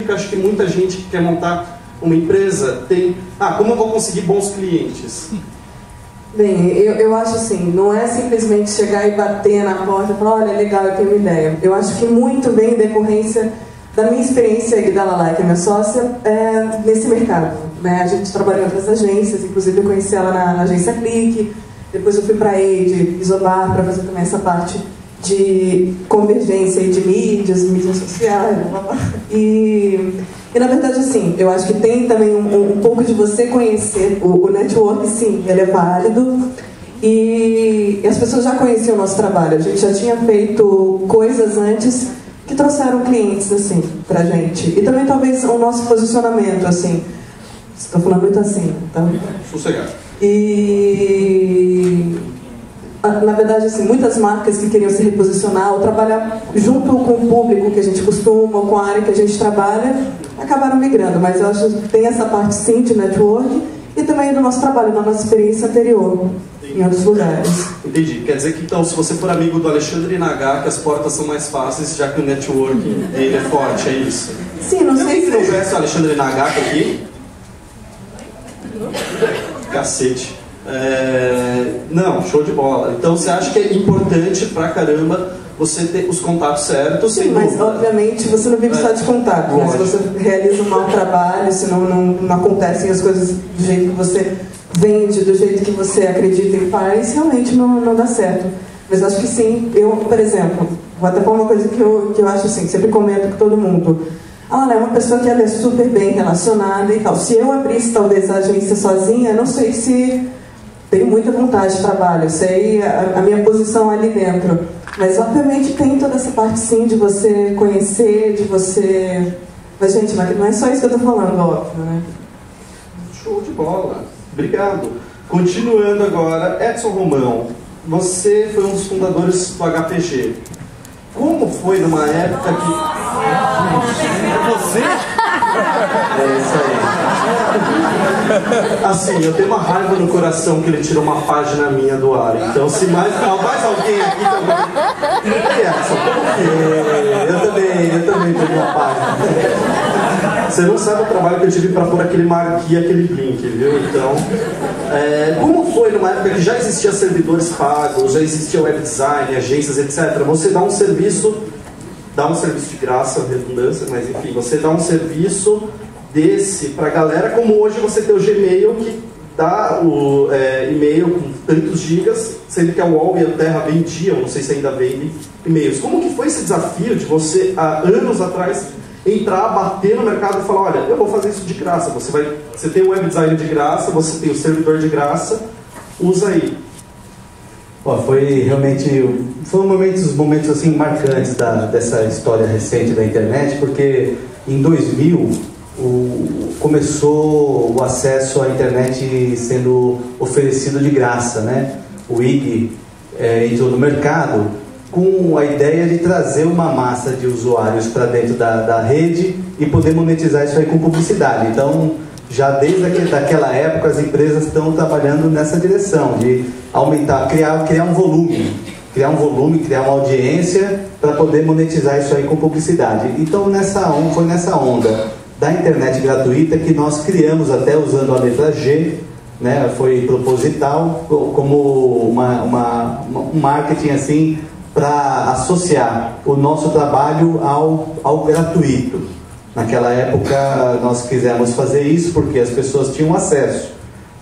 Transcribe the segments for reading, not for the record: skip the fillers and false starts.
que eu acho que muita gente que quer montar uma empresa tem... como eu vou conseguir bons clientes? Bem, eu acho assim, não é simplesmente chegar e bater na porta e falar, olha, legal, eu tenho uma ideia. Eu acho que muito vem em decorrência da minha experiência e da Lalai, que é minha sócia, nesse mercado. Né? A gente trabalhou em outras agências, inclusive eu conheci ela na agência Clique, depois eu fui para a Eide, Isobar, para fazer também essa parte de convergência de mídias sociais, blá, blá. E na verdade, assim, eu acho que tem também um pouco de você conhecer o network, sim, ele é válido. E as pessoas já conheciam o nosso trabalho, a gente já tinha feito coisas antes que trouxeram clientes, assim, pra gente. E também, talvez, o nosso posicionamento, assim. Estou falando muito assim, tá? Sossegado. E... na verdade, assim, muitas marcas que queriam se reposicionar ou trabalhar junto com o público que a gente costuma, ou com a área que a gente trabalha, acabaram migrando. Mas eu acho que tem essa parte, sim, de network e também do nosso trabalho, da nossa experiência anterior, em outros lugares. Entendi. Quer dizer que, então, se você for amigo do Alexandre Nagá, que as portas são mais fáceis, já que o networking dele é forte, é isso? Sim, não sei se... Não conhece o Alexandre Nagá aqui? Cacete. Não, show de bola. Então você acha que é importante pra caramba você ter os contatos certos? Sim, mas obviamente você não vive só de contato, né? Se você realiza um mau trabalho, se não acontecem as coisas do jeito que você vende, do jeito que você acredita e faz, realmente não dá certo. Mas acho que sim. Eu, por exemplo, vou até falar uma coisa que eu acho assim, sempre comento com todo mundo. Ela é uma pessoa que ela é super bem relacionada e tal. Se eu abrisse talvez a agência sozinha, não sei se tenho muita vontade de trabalho, eu sei a minha posição ali dentro. Mas obviamente tem toda essa parte sim de você conhecer, de você... Mas gente, não é só isso que eu tô falando, óbvio, né? Show de bola. Obrigado. Continuando agora, Edson Romão, você foi um dos fundadores do HPG. Como foi numa época que... Você? É isso aí. Assim, eu tenho uma raiva no coração que ele tirou uma página minha do ar. Então, se mais alguém aqui também... Edson, como que... Eu também tenho uma página. Você não sabe o trabalho que eu tive para pôr aquele marquee, aquele link, viu? Então, como foi numa época que já existia servidores pagos, já existia web design, agências, etc. Você dá um serviço de graça, redundância, mas enfim, você dá um serviço desse para a galera, como hoje você tem o Gmail que dá o e-mail com tantos gigas, sendo que a UOL e a Terra vendiam, não sei se ainda vendem e-mails. Como que foi esse desafio de você, há anos atrás, entrar, bater no mercado e falar, olha, eu vou fazer isso de graça, você tem o web design de graça, você tem o servidor de graça, usa aí. Foi realmente, foi um momentos assim marcantes dessa história recente da internet, porque em 2000 começou o acesso à internet sendo oferecido de graça, né? O IG entrou no mercado com a ideia de trazer uma massa de usuários para dentro da rede e poder monetizar isso aí com publicidade. Então, já desde daquela época, as empresas estão trabalhando nessa direção, de aumentar, criar um volume, criar uma audiência para poder monetizar isso aí com publicidade. Então, foi nessa onda da internet gratuita que nós criamos, até usando a letra G, né? Foi proposital, como um marketing assim, para associar o nosso trabalho ao gratuito. Naquela época nós quisemos fazer isso porque as pessoas tinham acesso,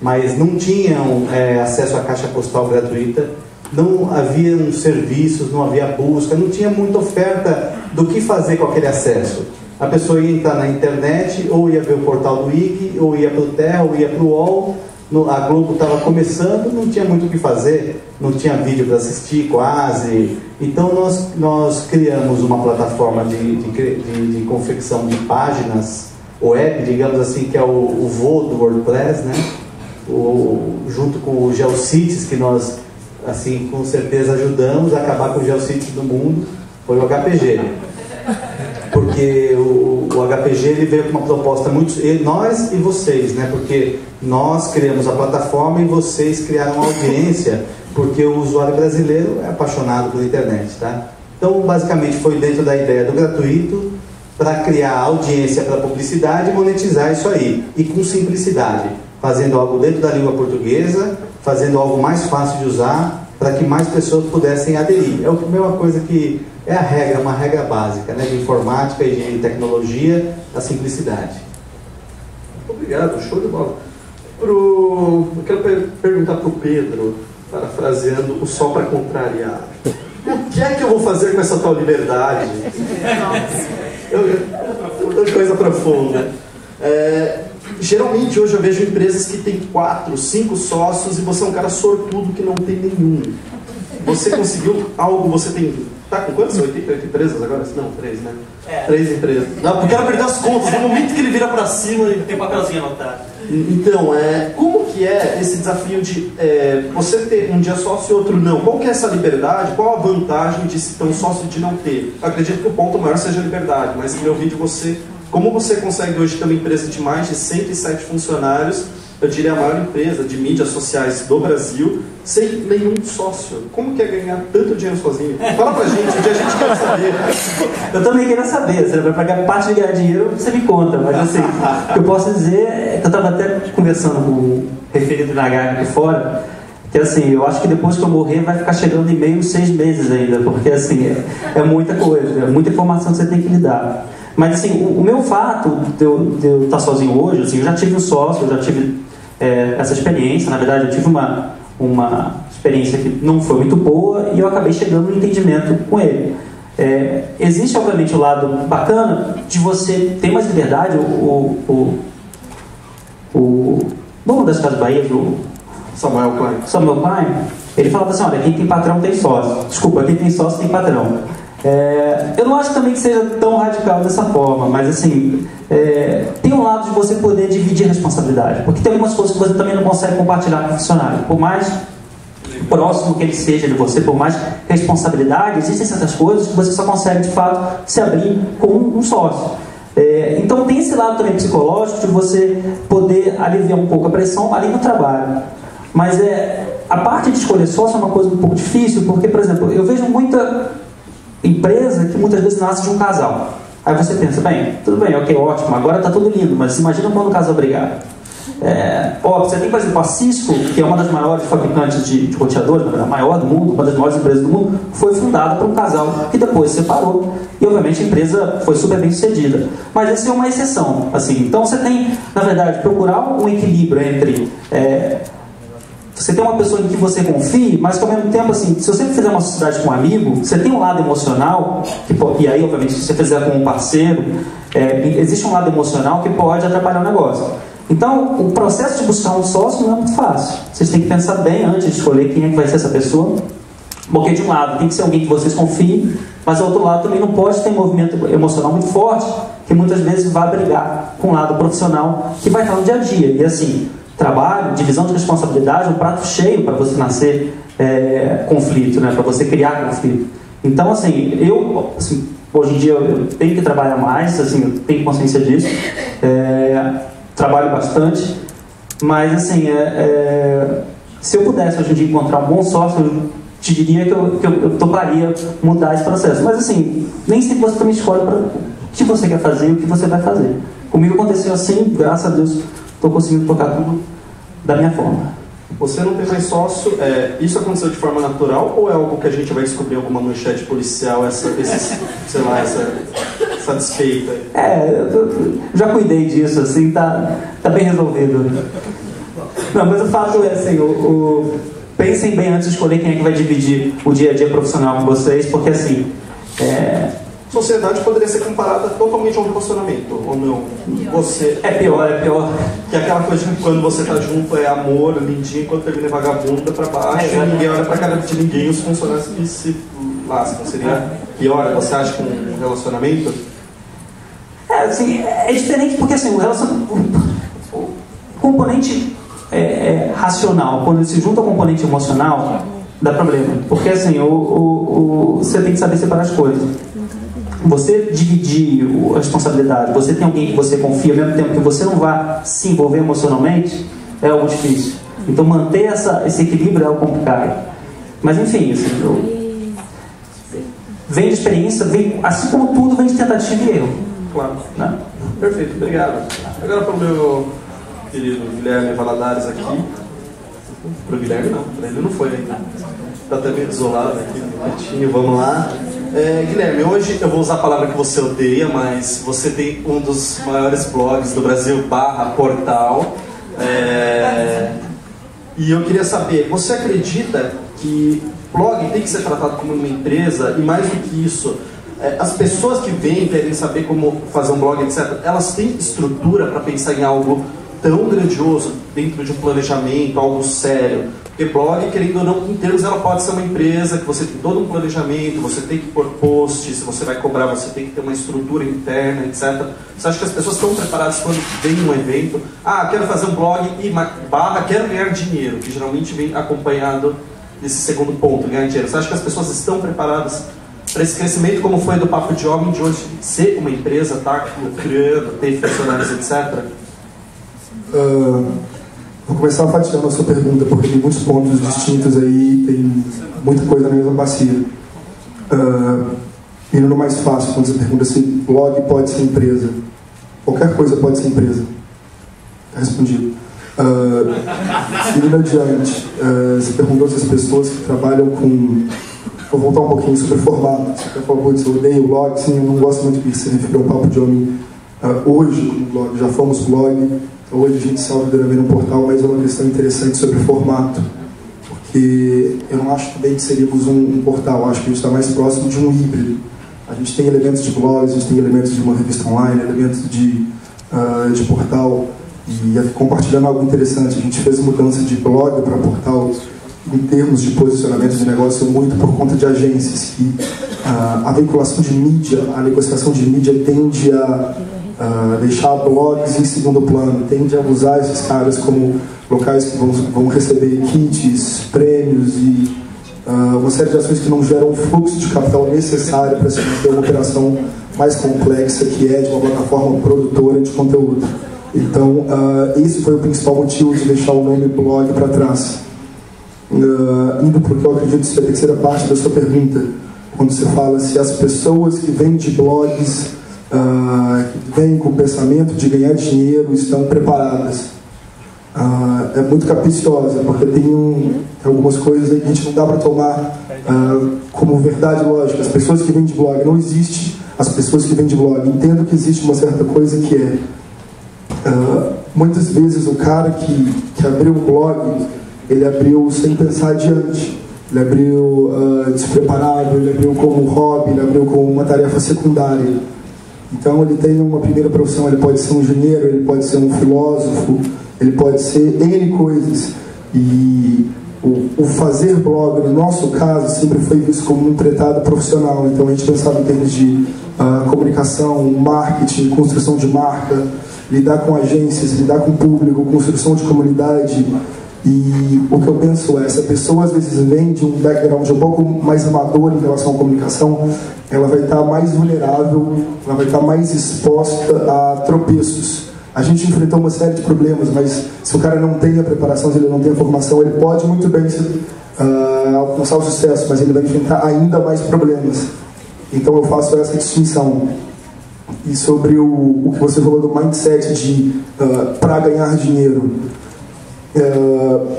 mas não tinham acesso à caixa postal gratuita, não havia serviços, não havia busca, não tinha muita oferta do que fazer com aquele acesso. A pessoa ia entrar na internet, ou ia ver o portal do IG, ou ia para o Terra, ou ia para o UOL. A Globo estava começando, não tinha muito o que fazer, não tinha vídeo para assistir quase. Então nós criamos uma plataforma de confecção de páginas web, digamos assim, que é o voo do WordPress, né? Junto com o GeoCities, que nós assim, com certeza ajudamos a acabar com o GeoCities do mundo, foi o HPG. Porque o HPG ele veio com uma proposta muito... Nós e vocês, né? Porque nós criamos a plataforma e vocês criaram a audiência, porque o usuário brasileiro é apaixonado pela internet, tá? Então, basicamente, foi dentro da ideia do gratuito para criar audiência para publicidade e monetizar isso aí. E com simplicidade, fazendo algo dentro da língua portuguesa, fazendo algo mais fácil de usar, para que mais pessoas pudessem aderir. É a mesma coisa que é a regra, uma regra básica, né, de informática e de tecnologia, a simplicidade. Obrigado, show de bola. Eu quero perguntar para o Pedro, parafraseando o Só para Contrariar. O que é que eu vou fazer com essa tal liberdade? Coisa profunda. Geralmente hoje eu vejo empresas que têm 4, 5 sócios e você é um cara sortudo que não tem nenhum. Você conseguiu algo, você tem... Tá com quantas? 80 empresas agora? Não, 3, né? 3 empresas. Não, eu quero perder as contas. No momento que ele vira pra cima... Tem papelzinho anotado. Então, como que é esse desafio de você ter um dia sócio e outro não? Qual que é essa liberdade? Qual a vantagem de se ter um sócio e de não ter? Eu acredito que o ponto maior seja a liberdade, mas queria ouvir de você como você consegue hoje ter uma empresa de mais de 107 funcionários, eu diria a maior empresa de mídias sociais do Brasil, sem nenhum sócio. Como que é ganhar tanto dinheiro sozinho? Fala pra gente, o que a gente quer saber. Eu também queria saber, você vai pagar parte de ganhar dinheiro, você me conta, mas assim, o que eu posso dizer é que eu estava até conversando com o referido da H aqui fora, que assim, eu acho que depois que eu morrer vai ficar chegando e-mail 6 meses ainda, porque assim, é muita coisa, é muita informação que você tem que lidar. Mas assim, o meu fato de eu estar sozinho hoje, assim, eu já tive um sócio, eu já tive essa experiência, na verdade eu tive uma experiência que não foi muito boa e eu acabei chegando no entendimento com ele. Existe obviamente o lado bacana de você ter mais liberdade. O dono das Casas Bahia, o Samuel Klein, ele falava assim, olha, quem tem patrão tem sócio. Desculpa, quem tem sócio tem patrão. Eu não acho também que seja tão radical dessa forma, mas assim, tem um lado de você poder dividir a responsabilidade, porque tem algumas coisas que você também não consegue compartilhar com o funcionário, por mais próximo que ele seja de você, por mais responsabilidade, existem certas coisas que você só consegue de fato se abrir com um sócio. Então tem esse lado também psicológico de você poder aliviar um pouco a pressão ali no trabalho, mas a parte de escolher sócio é uma coisa um pouco difícil, porque, por exemplo, eu vejo muita empresa que muitas vezes nasce de um casal. Aí você pensa, bem, tudo bem, ok, ótimo, agora está tudo lindo, mas imagina quando o casal brigar. Você tem, por exemplo, a Cisco, que é uma das maiores fabricantes de roteadores, a maior do mundo, uma das maiores empresas do mundo, foi fundada por um casal que depois se separou e obviamente a empresa foi super bem sucedida. Mas essa é uma exceção, assim. Então você tem, na verdade, procurar um equilíbrio entre você tem uma pessoa em que você confie, mas ao mesmo tempo, assim, se você fizer uma sociedade com um amigo, você tem um lado emocional, e aí, obviamente, se você fizer com um parceiro, existe um lado emocional que pode atrapalhar o negócio. Então, o processo de buscar um sócio não é muito fácil. Vocês têm que pensar bem antes de escolher quem é que vai ser essa pessoa, porque de um lado tem que ser alguém que vocês confiem, mas do outro lado também não pode ter um movimento emocional muito forte, que muitas vezes vai brigar com o lado profissional, que vai estar no dia a dia. E assim, trabalho, divisão de responsabilidade, um prato cheio para você nascer conflito, né? Para você criar conflito. Então, assim, hoje em dia eu tenho que trabalhar mais, assim, eu tenho consciência disso, trabalho bastante, mas assim, se eu pudesse hoje em dia encontrar um bom sócio, eu te diria que eu toparia mudar esse processo. Mas assim, nem sempre você também escolhe para o que você quer fazer e o que você vai fazer. Comigo aconteceu assim, graças a Deus, estou conseguindo tocar tudo da minha forma. Você não tem mais sócio, isso aconteceu de forma natural ou é algo que a gente vai descobrir em alguma manchete policial, essa desfeita? Eu já cuidei disso, assim, tá bem resolvido. Não, mas o fato é assim, pensem bem antes de escolher quem é que vai dividir o dia a dia profissional com vocês, porque assim, sociedade poderia ser comparada totalmente a um relacionamento, ou não? Você... É pior. Que é aquela coisa que quando você tá junto é amor, lindinho, quando termina é vagabunda pra baixo, ninguém olha pra cara de ninguém, os funcionários que se lascam. Seria pior, você acha, que um relacionamento? Assim, é diferente porque assim, o componente racional, quando ele se junta ao componente emocional, dá problema. Porque assim, você tem que saber separar as coisas. Você dividir a responsabilidade, você tem alguém que você confia, ao mesmo tempo que você não vai se envolver emocionalmente, é algo difícil. Então manter esse equilíbrio é algo complicado. Mas enfim, assim, vem de experiência, assim como tudo vem de tentativa e erro. Claro. Né? Perfeito, obrigado. Agora para o meu querido Guilherme Valadares aqui. Para o Guilherme não, para ele não foi ainda. Está até meio desolado aqui, quietinho, vamos lá. Guilherme, hoje eu vou usar a palavra que você odeia, mas você tem um dos maiores blogs do Brasil, /portal. E eu queria saber, você acredita que blog tem que ser tratado como uma empresa? E mais do que isso, as pessoas que vêm querem saber como fazer um blog, etc., elas têm estrutura para pensar em algo tão grandioso dentro de um planejamento, algo sério? Porque blog, querendo ou não, em termos, ela pode ser uma empresa que você tem todo um planejamento, você tem que pôr post, se você vai cobrar, você tem que ter uma estrutura interna, etc. Você acha que as pessoas estão preparadas quando vem um evento? Quero fazer um blog e quero ganhar dinheiro, que geralmente vem acompanhado desse segundo ponto, ganhar dinheiro. Você acha que as pessoas estão preparadas para esse crescimento, como foi do Papo de Homem, de hoje ser uma empresa, tá lucrando, ter funcionários, etc.? Vou começar fatiando a sua pergunta, porque tem muitos pontos distintos aí, tem muita coisa na mesma bacia. Indo no mais fácil, quando você pergunta se blog pode ser empresa. Qualquer coisa pode ser empresa. Está respondido. Indo adiante, você perguntou se as pessoas que trabalham com... Vou voltar um pouquinho sobre o formato. Você falou que eu odeio o blog, sim, eu não gosto muito disso. Você referiu ao Papo de Homem hoje como blog, já fomos blog. Hoje a gente salva verdadeiramente um portal, mas é uma questão interessante sobre o formato, porque eu não acho também que seríamos um portal, acho que a gente está mais próximo de um híbrido. A gente tem elementos de blog, a gente tem elementos de uma revista online, elementos de portal, e compartilhando algo interessante, a gente fez mudança de blog para portal em termos de posicionamento de negócio muito por conta de agências, que a vinculação de mídia, a negociação de mídia tende a deixar blogs em segundo plano, tende a usar esses caras como locais que vão receber kits, prêmios e uma série de ações que não geram o fluxo de capital necessário para se manter uma operação mais complexa, que é de uma plataforma produtora de conteúdo. Então, esse foi o principal motivo de deixar o nome blog para trás. Indo para o que eu acredito ser a terceira parte da sua pergunta, quando você fala se as pessoas que vêm de blogs que vêm com o pensamento de ganhar dinheiro estão preparadas. É muito capciosa, porque tem algumas coisas aí que a gente não dá para tomar como verdade lógica. As pessoas que vêm de blog, não existe as pessoas que vêm de blog. Entendo que existe uma certa coisa que é muitas vezes o cara que abriu um blog, ele abriu sem pensar adiante. Ele abriu despreparado, ele abriu como hobby, ele abriu como uma tarefa secundária. Então ele tem uma primeira profissão, ele pode ser um engenheiro, ele pode ser um filósofo, ele pode ser N coisas. E o fazer blog, no nosso caso, sempre foi visto como um tratado profissional. Então a gente pensava em termos de comunicação, marketing, construção de marca, lidar com agências, lidar com o público, construção de comunidade. E o que eu penso é, se a pessoa às vezes vem de um background um pouco mais amador em relação à comunicação, ela vai estar mais vulnerável, ela vai estar mais exposta a tropeços. A gente enfrentou uma série de problemas, mas se o cara não tem a preparação, se ele não tem a formação, ele pode muito bem alcançar o sucesso, mas ele vai enfrentar ainda mais problemas. Então eu faço essa distinção. E sobre o que você falou do mindset de para ganhar dinheiro,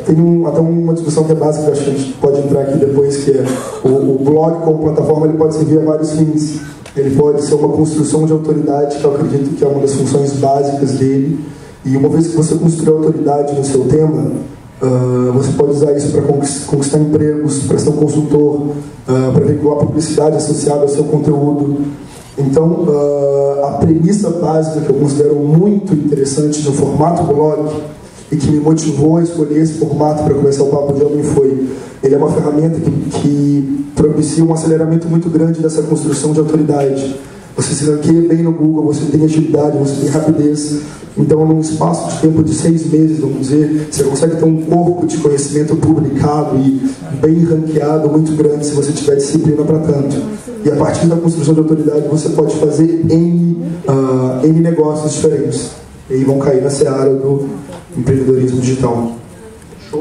tem até uma discussão que é básica, que eu acho que a gente pode entrar aqui depois, que é o blog como plataforma, ele pode servir a vários fins. Ele pode ser uma construção de autoridade, que eu acredito que é uma das funções básicas dele, e uma vez que você construiu autoridade no seu tema, você pode usar isso para conquistar empregos, para ser um consultor, para vincular publicidade associada ao seu conteúdo. Então, a premissa básica que eu considero muito interessante no formato blog e que me motivou a escolher esse formato para começar o Papo de Homem foi: ele é uma ferramenta que propicia um aceleramento muito grande dessa construção de autoridade. Você se ranqueia bem no Google, você tem agilidade, você tem rapidez. Então, num espaço de tempo de 6 meses, vamos dizer, você consegue ter um corpo de conhecimento publicado e bem ranqueado muito grande, se você tiver disciplina para tanto. E a partir da construção de autoridade, você pode fazer N negócios diferentes. E aí vão cair na seara do empreendedorismo digital.